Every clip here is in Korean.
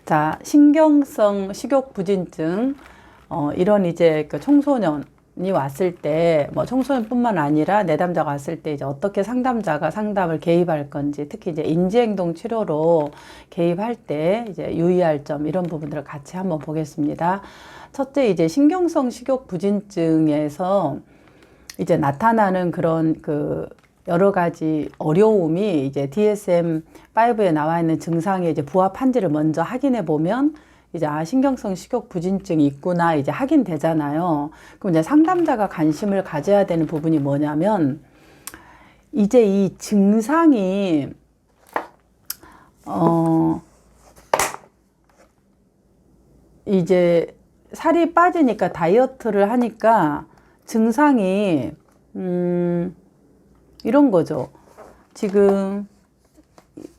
자, 신경성 식욕 부진증, 이런 이제 그 청소년이 왔을 때, 뭐 청소년뿐만 아니라 내담자가 왔을 때 이제 어떻게 상담자가 상담을 개입할 건지, 특히 이제 인지행동 치료로 개입할 때 이제 유의할 점, 이런 부분들을 같이 한번 보겠습니다. 첫째, 이제 신경성 식욕 부진증에서 이제 나타나는 그런 그 여러 가지 어려움이 이제 DSM-5에 나와 있는 증상에 이제 부합한지를 먼저 확인해 보면 이제 신경성 식욕 부진증이 있구나 이제 확인되잖아요. 그럼 이제 상담자가 관심을 가져야 되는 부분이 뭐냐면 이제 이 증상이 이제 살이 빠지니까 다이어트를 하니까 증상이 이런 거죠. 지금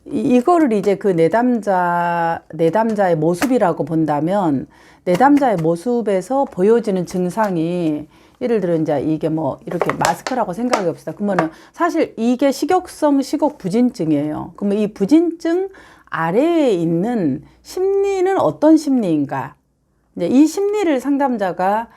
이거를 이제 그 내담자의 모습이라고 본다면 내담자의 모습에서 보여지는 증상이 예를 들어 이제 이게 뭐 이렇게 마스크라고 생각해 봅시다. 그러면은 사실 이게 식욕성 식욕 부진증이에요. 그러면 이 부진증 아래에 있는 심리는 어떤 심리인가? 이제 이 심리를 상담자가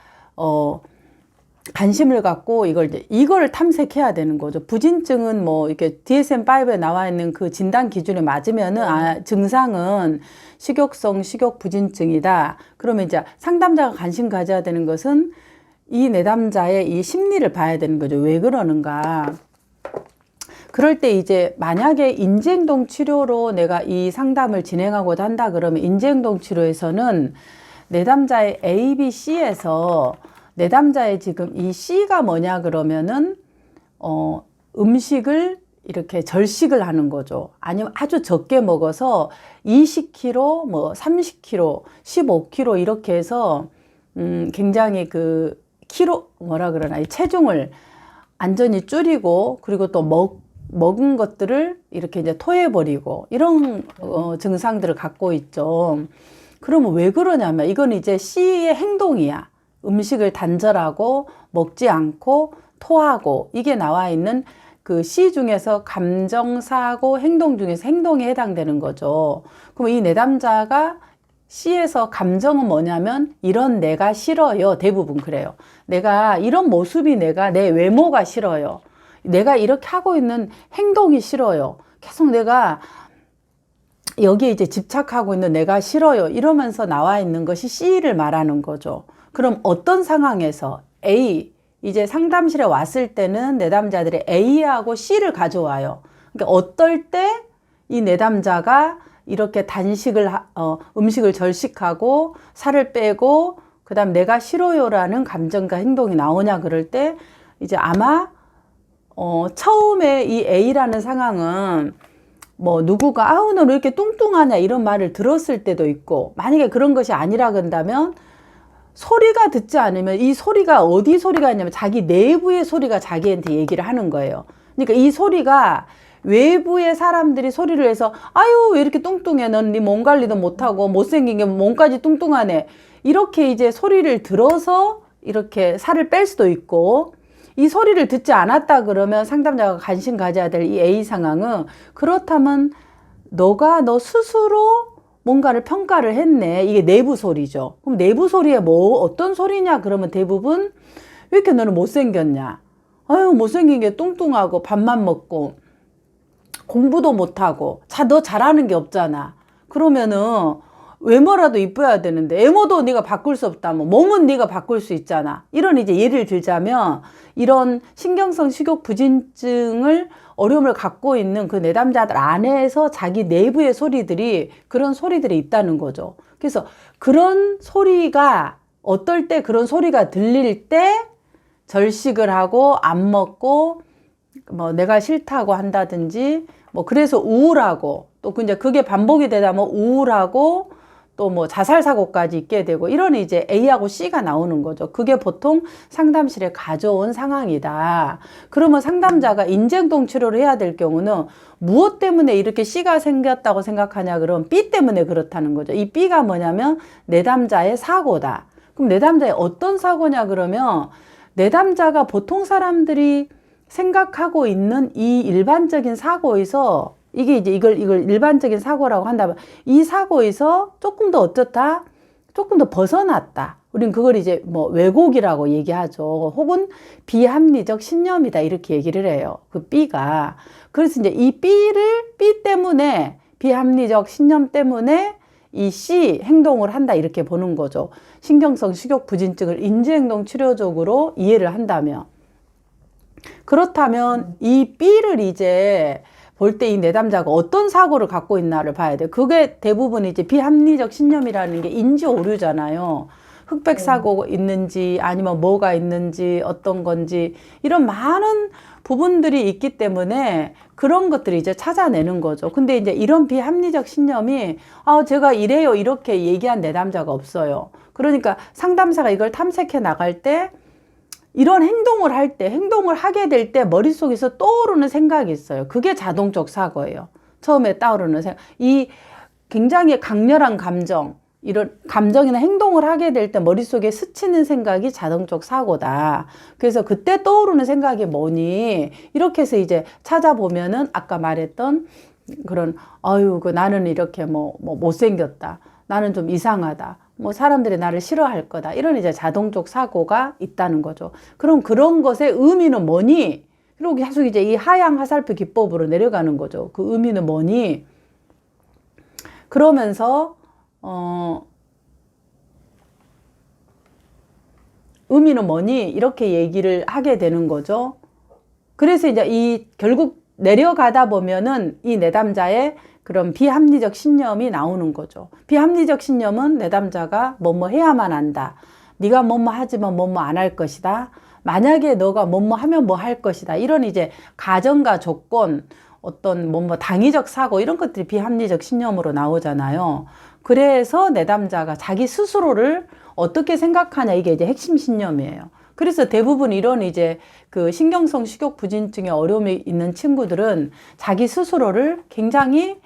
관심을 갖고 이걸 탐색해야 되는 거죠. 부진증은 뭐 이렇게 DSM-5에 나와 있는 그 진단 기준에 맞으면은 증상은 식욕성 식욕 부진증이다. 그러면 이제 상담자가 관심 가져야 되는 것은 이 내담자의 이 심리를 봐야 되는 거죠. 왜 그러는가? 그럴 때 이제 만약에 인지행동 치료로 내가 이 상담을 진행하고자 한다 그러면 인지행동 치료에서는 내담자의 A, B, C에서 내담자의 지금 이 C가 뭐냐 그러면은 음식을 이렇게 절식을 하는 거죠. 아니면 아주 적게 먹어서 20kg, 뭐 30kg, 15kg 이렇게 해서 굉장히 그 뭐라 그러나 이 체중을 완전히 줄이고 그리고 또 먹은 것들을 이렇게 이제 토해버리고 이런 증상들을 갖고 있죠. 그러면 왜 그러냐면 이건 이제 C의 행동이야. 음식을 단절하고 먹지 않고 토하고 이게 나와 있는 그 C 중에서 감정, 사고, 행동 중에서 행동에 해당되는 거죠. 그럼 이 내담자가 C에서 감정은 뭐냐면 이런 내가 싫어요. 대부분 그래요. 내가 이런 모습이 내 외모가 싫어요. 내가 이렇게 하고 있는 행동이 싫어요. 계속 내가 여기에 이제 집착하고 있는 내가 싫어요. 이러면서 나와 있는 것이 C를 말하는 거죠. 그럼 어떤 상황에서 A, 이제 상담실에 왔을 때는 내담자들이 A하고 C를 가져와요. 그러니까 어떨 때 이 내담자가 이렇게 음식을 절식하고 살을 빼고 그 다음 내가 싫어요라는 감정과 행동이 나오냐 그럴 때 이제 아마 처음에 이 A라는 상황은 뭐 누구가 아우 너 왜 이렇게 뚱뚱하냐 이런 말을 들었을 때도 있고 만약에 그런 것이 아니라 그런다면 소리가 듣지 않으면 이 소리가 어디 소리가 있냐면 자기 내부의 소리가 자기한테 얘기를 하는 거예요. 그러니까 이 소리가 외부의 사람들이 소리를 해서 아유 왜 이렇게 뚱뚱해 넌 네 몸 관리도 못하고 못생긴 게 몸까지 뚱뚱하네 이렇게 이제 소리를 들어서 이렇게 살을 뺄 수도 있고 이 소리를 듣지 않았다 그러면 상담자가 관심 가져야 될 이 A 상황은 그렇다면 너 스스로 뭔가를 평가를 했네. 이게 내부 소리죠. 그럼 내부 소리에 어떤 소리냐 그러면 대부분 왜 이렇게 너는 못생겼냐. 아유 못생긴 게 뚱뚱하고 밥만 먹고 공부도 못하고 너 잘하는 게 없잖아. 그러면은 외모라도 이뻐야 되는데 외모도 네가 바꿀 수 없다면 몸은 네가 바꿀 수 있잖아. 이런 이제 예를 들자면 이런 신경성 식욕 부진증을 어려움을 갖고 있는 그 내담자들 안에서 자기 내부의 그런 소리들이 있다는 거죠. 그래서 그런 소리가 어떨 때 그런 소리가 들릴 때 절식을 하고 안 먹고 뭐 내가 싫다고 한다든지 뭐 그래서 우울하고 또 이제 그게 반복이 되다 보면 우울하고 또 뭐 자살 사고까지 있게 되고 이런 이제 A하고 C가 나오는 거죠. 그게 보통 상담실에 가져온 상황이다. 그러면 상담자가 인지행동 치료를 해야 될 경우는 무엇 때문에 이렇게 C가 생겼다고 생각하냐 그러면 B 때문에 그렇다는 거죠. 이 B가 뭐냐면 내담자의 사고다. 그럼 내담자의 어떤 사고냐 그러면 내담자가 보통 사람들이 생각하고 있는 이 일반적인 사고에서 이게 이제 이걸 일반적인 사고라고 한다면 이 사고에서 조금 더 어떻다? 조금 더 벗어났다. 우린 그걸 이제 뭐 왜곡이라고 얘기하죠. 혹은 비합리적 신념이다. 이렇게 얘기를 해요. 그 B가. 그래서 이제 이 B 때문에 비합리적 신념 때문에 이 C 행동을 한다. 이렇게 보는 거죠. 신경성 식욕부진증을 인지행동 치료적으로 이해를 한다면. 그렇다면 이 B를 이제 볼 때 이 내담자가 어떤 사고를 갖고 있나를 봐야 돼. 그게 대부분 이제 비합리적 신념이라는 게 인지 오류잖아요. 흑백 사고 있는지 아니면 뭐가 있는지 어떤 건지 이런 많은 부분들이 있기 때문에 그런 것들이 이제 찾아내는 거죠. 근데 이제 이런 비합리적 신념이 제가 이래요 이렇게 얘기한 내담자가 없어요. 그러니까 상담사가 이걸 탐색해 나갈 때 이런 행동을 할 때, 행동을 하게 될 때 머릿속에서 떠오르는 생각이 있어요. 그게 자동적 사고예요. 처음에 떠오르는 생각. 이 굉장히 강렬한 감정, 이런 감정이나 행동을 하게 될 때 머릿속에 스치는 생각이 자동적 사고다. 그래서 그때 떠오르는 생각이 뭐니? 이렇게 해서 이제 찾아보면은 아까 말했던 그런, 나는 이렇게 못생겼다. 나는 좀 이상하다. 사람들이 나를 싫어할 거다. 이런 이제 자동적 사고가 있다는 거죠. 그럼 그런 것의 의미는 뭐니? 그리고 계속 이제 이 하향 하살표 기법으로 내려가는 거죠. 그 의미는 뭐니? 그러면서, 의미는 뭐니? 이렇게 얘기를 하게 되는 거죠. 그래서 이제 결국 내려가다 보면은 이 내담자의 그런 비합리적 신념이 나오는 거죠. 비합리적 신념은 내담자가 뭐뭐 해야만 한다. 네가 뭐뭐 하지만 뭐뭐 안 할 것이다. 만약에 너가 뭐뭐 하면 뭐 할 것이다. 이런 이제 가정과 조건, 어떤 뭐뭐 당위적 사고 이런 것들이 비합리적 신념으로 나오잖아요. 그래서 내담자가 자기 스스로를 어떻게 생각하냐 이게 이제 핵심 신념이에요. 그래서 대부분 이런 이제 그 신경성 식욕부진증에 어려움이 있는 친구들은 자기 스스로를 굉장히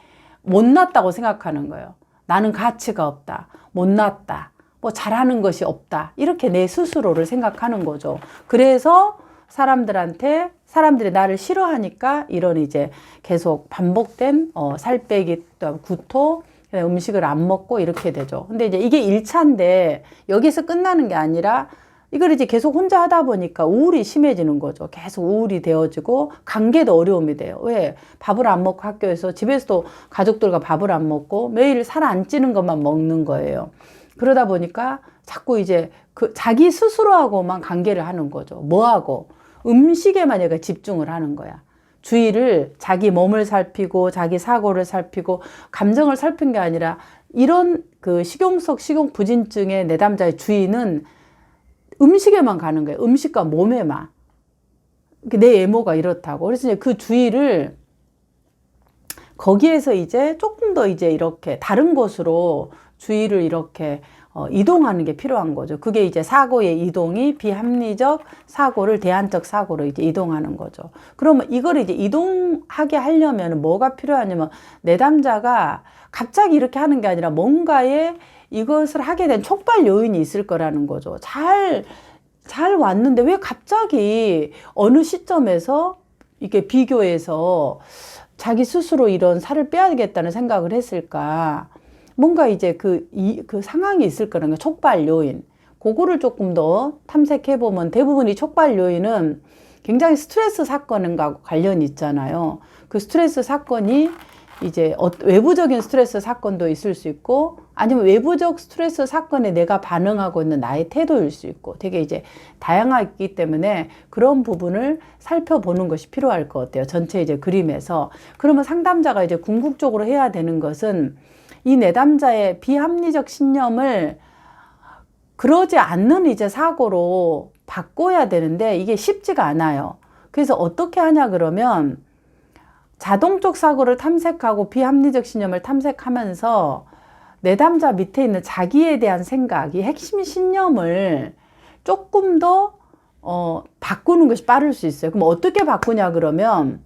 못났다고 생각하는 거예요. 나는 가치가 없다. 못났다. 잘하는 것이 없다. 이렇게 내 스스로를 생각하는 거죠. 그래서 사람들이 나를 싫어하니까 이런 이제 계속 반복된 살 빼기, 구토, 음식을 안 먹고 이렇게 되죠. 근데 이제 이게 1차인데 여기서 끝나는 게 아니라 이걸 이제 계속 혼자 하다 보니까 우울이 심해지는 거죠. 계속 우울이 되어지고 관계도 어려움이 돼요. 왜? 밥을 안 먹고 학교에서 집에서도 가족들과 밥을 안 먹고 매일 살 안 찌는 것만 먹는 거예요. 그러다 보니까 자꾸 이제 자기 스스로하고만 관계를 하는 거죠. 뭐하고? 음식에만 얘가 집중을 하는 거야. 주의를 자기 몸을 살피고 자기 사고를 살피고 감정을 살핀 게 아니라 이런 그 식용성 식욕부진증의 내담자의 주의는 음식에만 가는 거예요. 음식과 몸에만. 내 외모가 이렇다고. 그래서 이제 그 주의를 거기에서 이제 조금 더 이제 이렇게 다른 곳으로 주의를 이렇게 이동하는 게 필요한 거죠. 그게 이제 사고의 이동이 비합리적 사고를 대안적 사고로 이제 이동하는 거죠. 그러면 이걸 이제 이동하게 하려면 뭐가 필요하냐면 내담자가 갑자기 이렇게 하는 게 아니라 뭔가에 이것을 하게 된 촉발 요인이 있을 거라는 거죠. 잘 왔는데 왜 갑자기 어느 시점에서 이렇게 비교해서 자기 스스로 이런 살을 빼야겠다는 생각을 했을까? 뭔가 이제 그 상황이 있을 거라는 거예요. 촉발 요인. 그거를 조금 더 탐색해 보면 대부분 이 촉발 요인은 굉장히 스트레스 사건과 관련이 있잖아요. 그 스트레스 사건이 이제 외부적인 스트레스 사건도 있을 수 있고 아니면 외부적 스트레스 사건에 내가 반응하고 있는 나의 태도일 수 있고 되게 이제 다양하기 때문에 그런 부분을 살펴보는 것이 필요할 것 같아요. 전체 이제 그림에서. 그러면 상담자가 이제 궁극적으로 해야 되는 것은 이 내담자의 비합리적 신념을 그러지 않는 이제 사고로 바꿔야 되는데 이게 쉽지가 않아요. 그래서 어떻게 하냐 그러면 자동적 사고를 탐색하고 비합리적 신념을 탐색하면서 내담자 밑에 있는 자기에 대한 생각, 이 핵심 신념을 조금 더 바꾸는 것이 빠를 수 있어요. 그럼 어떻게 바꾸냐 그러면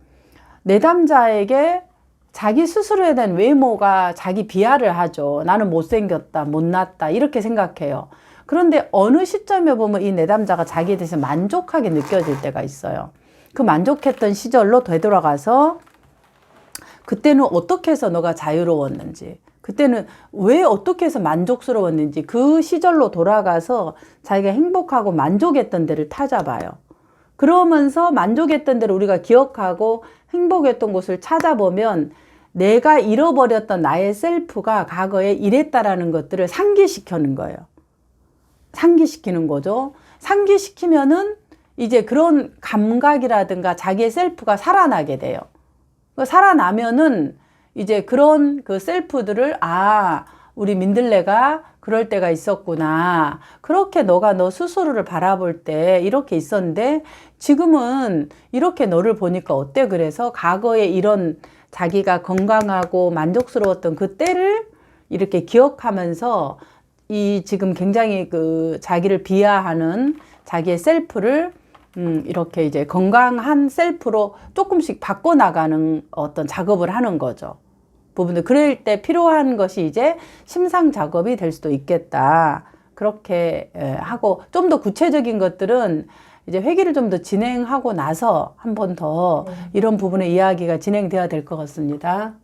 내담자에게 자기 스스로에 대한 외모가 자기 비하를 하죠. 나는 못생겼다, 못났다 이렇게 생각해요. 그런데 어느 시점에 보면 이 내담자가 자기에 대해서 만족하게 느껴질 때가 있어요. 그 만족했던 시절로 되돌아가서 그때는 어떻게 해서 너가 자유로웠는지, 그때는 왜 어떻게 해서 만족스러웠는지 그 시절로 돌아가서 자기가 행복하고 만족했던 데를 찾아봐요. 그러면서 만족했던 데를 우리가 기억하고 행복했던 곳을 찾아보면 내가 잃어버렸던 나의 셀프가 과거에 이랬다라는 것들을 상기시키는 거예요. 상기시키는 거죠. 상기시키면은 이제 그런 감각이라든가 자기의 셀프가 살아나게 돼요. 살아나면은 이제 그런 그 셀프들을 우리 민들레가 그럴 때가 있었구나. 그렇게 너가 너 스스로를 바라볼 때 이렇게 있었는데 지금은 이렇게 너를 보니까 어때? 그래서 과거에 이런 자기가 건강하고 만족스러웠던 그 때를 이렇게 기억하면서 이 지금 굉장히 그 자기를 비하하는 자기의 셀프를 이렇게 이제 건강한 셀프로 조금씩 바꿔나가는 어떤 작업을 하는 거죠. 부분들. 그럴 때 필요한 것이 이제 심상 작업이 될 수도 있겠다. 그렇게 하고 좀 더 구체적인 것들은 이제 회기를 좀 더 진행하고 나서 한 번 더 이런 부분의 이야기가 진행돼야 될 것 같습니다.